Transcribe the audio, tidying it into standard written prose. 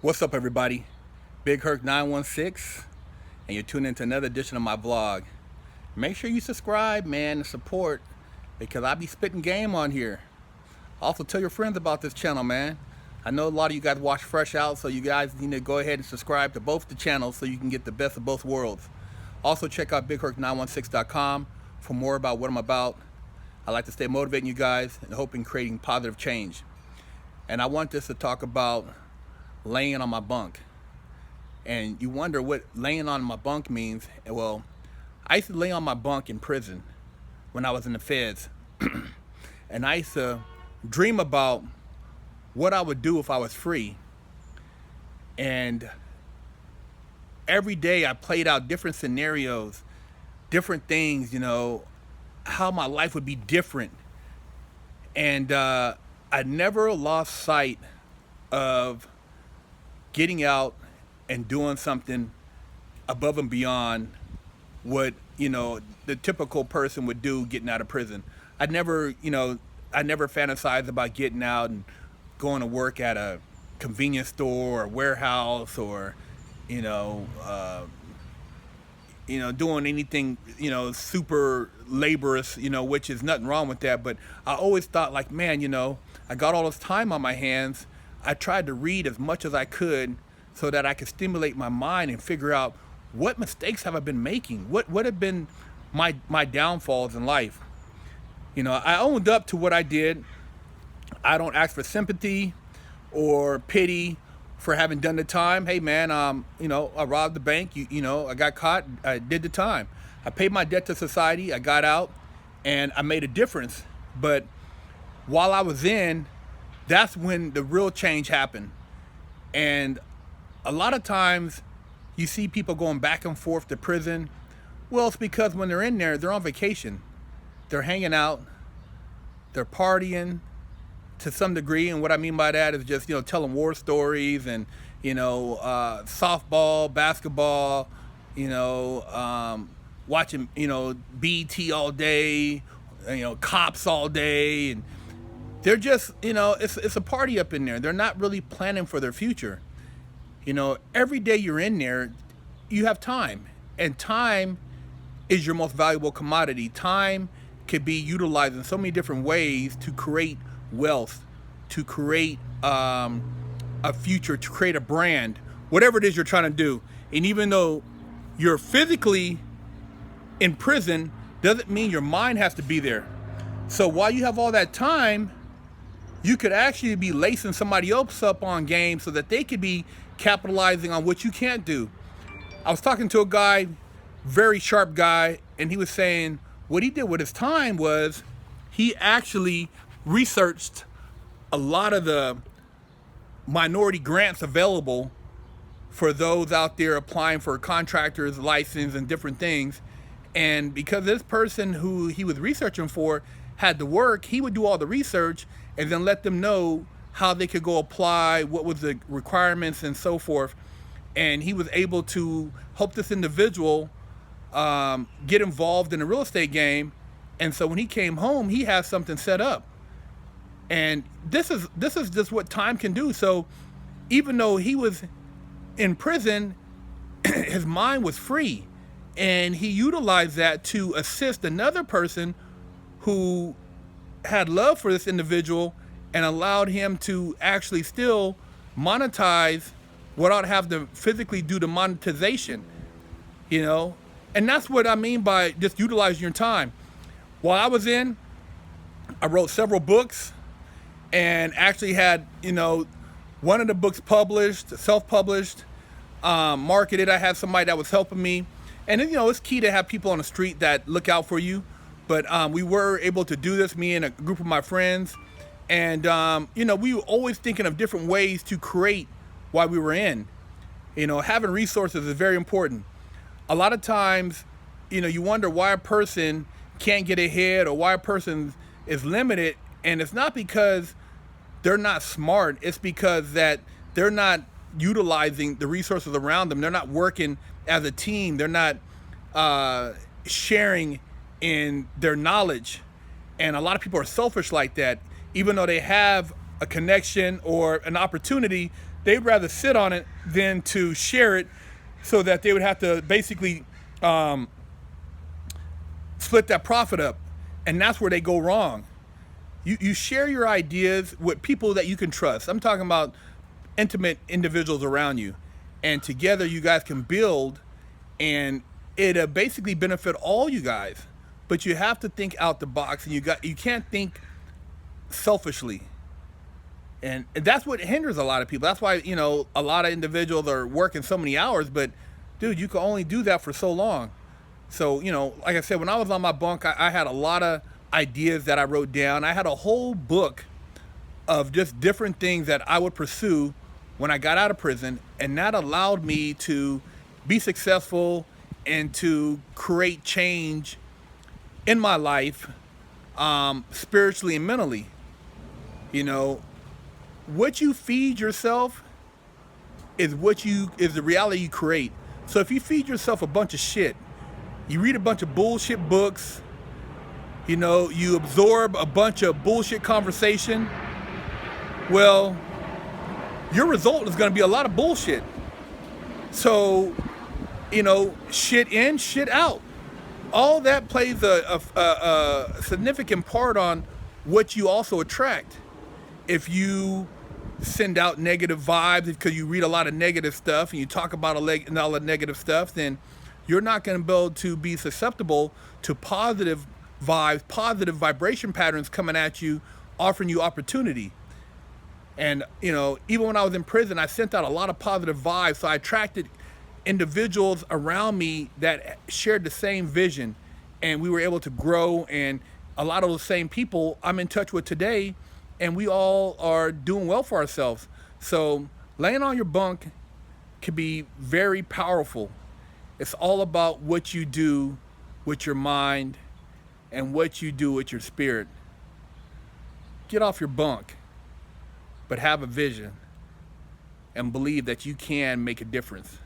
What's up, everybody? Big Herc 916, and you're tuning into another edition of my vlog. Make sure you subscribe, man, and support, because I be spitting game on here. Also, tell your friends about this channel, man. I know a lot of you guys watch Fresh Out, so you guys need to go ahead and subscribe to both the channels so you can get the best of both worlds. Also, check out BigHerc916.com for more about what I'm about. I like to stay motivating you guys and hoping creating positive change. And I want this to talk about laying on my bunk. And you wonder what laying on my bunk means. Well, I used to lay on my bunk in prison when I was in the feds. And I used to dream about what I would do if I was free. And every day I played out different scenarios, different things, how my life would be different. And I never lost sight of getting out and doing something above and beyond what the typical person would do getting out of prison. I never fantasized about getting out and going to work at a convenience store or warehouse or doing anything super laborious, which is nothing wrong with that. But I always thought, like, man, I got all this time on my hands. I tried to read as much as I could so that I could stimulate my mind and figure out what mistakes have I been making? What have been my downfalls in life? I owned up to what I did. I don't ask for sympathy or pity for having done the time. Hey, man, I robbed the bank. I got caught. I did the time. I paid my debt to society. I got out, and I made a difference. But while I was in, that's when the real change happened. And a lot of times you see people going back and forth to prison. Well, it's because when they're in there, they're on vacation. They're hanging out. They're partying to some degree. And what I mean by that is just, telling war stories and, softball, basketball, watching, BT all day, cops all day. And they're just, it's a party up in there. They're not really planning for their future. Every day you're in there, you have time. And time is your most valuable commodity. Time could be utilized in so many different ways to create wealth, to create a future, to create a brand, whatever it is you're trying to do. And even though you're physically in prison, doesn't mean your mind has to be there. So while you have all that time, you could actually be lacing somebody else up on game so that they could be capitalizing on what you can't do. I was talking to a guy, very sharp guy, and he was saying what he did with his time was he actually researched a lot of the minority grants available for those out there applying for a contractor's license and different things. And because this person who he was researching for had to work, he would do all the research and then let them know how they could go apply, what was the requirements and so forth. And he was able to help this individual get involved in the real estate game. And so when he came home, he had something set up. And this is just what time can do. So even though he was in prison, his mind was free. And he utilized that to assist another person who had love for this individual and allowed him to actually still monetize without having to physically do the monetization, And that's what I mean by just utilizing your time. While I was in, I wrote several books and actually had, one of the books published, self-published, marketed. I had somebody that was helping me. And then, it's key to have people on the street that look out for you. But we were able to do this, me and a group of my friends. And, we were always thinking of different ways to create while we were in. Having resources is very important. A lot of times, you wonder why a person can't get ahead or why a person is limited. And it's not because they're not smart. It's because that they're not utilizing the resources around them. They're not working as a team. They're not sharing in their knowledge. And a lot of people are selfish like that. Even though they have a connection or an opportunity, they'd rather sit on it than to share it, so that they would have to basically split that profit up. And that's where they go wrong. You share your ideas with people that you can trust. I'm talking about intimate individuals around you. And together you guys can build, and it'll basically benefit all you guys. But you have to think out the box, and you can't think selfishly. And that's what hinders a lot of people. That's why, a lot of individuals are working so many hours, but dude, you can only do that for so long. So, like I said, when I was on my bunk, I had a lot of ideas that I wrote down. I had a whole book of just different things that I would pursue when I got out of prison, and that allowed me to be successful and to create change in my life, spiritually and mentally. What you feed yourself is the reality you create. So if you feed yourself a bunch of shit, you read a bunch of bullshit books, you absorb a bunch of bullshit conversation, well, your result is going to be a lot of bullshit. So, shit in, shit out. All that plays a significant part on what you also attract. If you send out negative vibes because you read a lot of negative stuff and you talk about all the negative stuff, then you're not going to be able to be susceptible to positive vibes, positive vibration patterns coming at you, offering you opportunity. And, even when I was in prison, I sent out a lot of positive vibes. So I attracted individuals around me that shared the same vision, and we were able to grow. And a lot of those same people I'm in touch with today, and we all are doing well for ourselves. So laying on your bunk can be very powerful. It's all about what you do with your mind and what you do with your spirit. Get off your bunk, but have a vision and believe that you can make a difference.